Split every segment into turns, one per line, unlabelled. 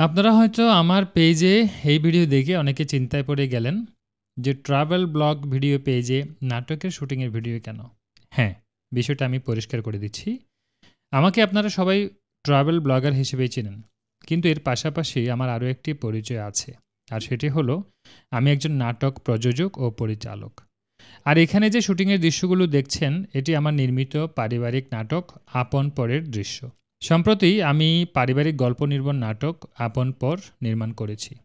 আপনারা হয়তো আমার পেজে এই ভিডিও দেখে অনেকে চিন্তায় পড়ে গেলেন যে ট্রাভেল ব্লগ ভিডিও পেজে নাটকের শুটিংয়ের ভিডিও কেন? হ্যাঁ, বিষয়টা আমি পরিষ্কার করে দিচ্ছি। আমাকে আপনারা সবাই ট্রাভেল ব্লগার হিসেবেই চেনেন। কিন্তু এর পাশাপাশি আমার আরও একটি পরিচয় আছে। আর সেটি হলো আমি একজন নাটক প্রযোজক ও পরিচালক। আর এখানে যে শুটিংয়ের দৃশ্যগুলো দেখছেন এটি আমার নির্মিত পারিবারিক নাটক আপন পরের দৃশ্য। সম্প্রতি আমি পারিবারিক গল্প নির্ভর নাটক আপন পর নির্মাণ করেছি।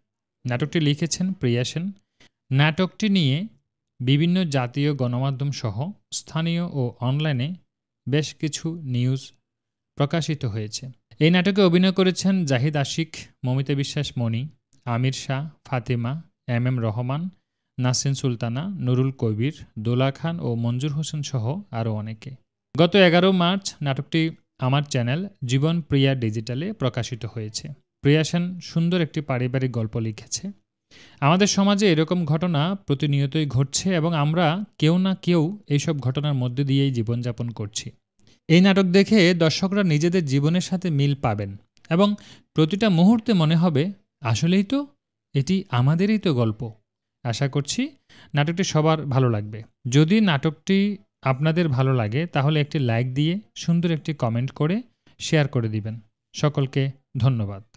নাটকটি লিখেছেন প্রিয়া সেন। নাটকটি নিয়ে বিভিন্ন জাতীয় গণমাধ্যম সহ স্থানীয় ও অনলাইনে বেশ কিছু নিউজ প্রকাশিত হয়েছে। এই নাটকে অভিনয় করেছেন জাহিদ আশিক, মমিতা বিশ্বাস মণি, আমির শাহ, ফাতেমা, এম রহমান, নাসরিন সুলতানা, নুরুল কবির, দোলা খান ও মঞ্জুর হোসেন সহ আরও অনেকে। গত 11 মার্চ নাটকটি আমার চ্যানেল জীবন প্রিয়া ডিজিটালে প্রকাশিত হয়েছে। প্রিয়া সেন সুন্দর একটি পারিবারিক গল্প লিখেছে। আমাদের সমাজে এরকম ঘটনা প্রতিনিয়তই ঘটছে এবং আমরা কেউ না কেউ এইসব ঘটনার মধ্যে দিয়েই জীবনযাপন করছি। এই নাটক দেখে দর্শকরা নিজেদের জীবনের সাথে মিল পাবেন এবং প্রতিটা মুহূর্তে মনে হবে আসলেই তো এটি আমাদেরই তো গল্প। আশা করছি নাটকটি সবার ভালো লাগবে। যদি নাটকটি আপনাদের ভালো লাগে তাহলে একটি লাইক দিয়ে সুন্দর একটি কমেন্ট করে শেয়ার করে দিবেন। সকলকে ধন্যবাদ।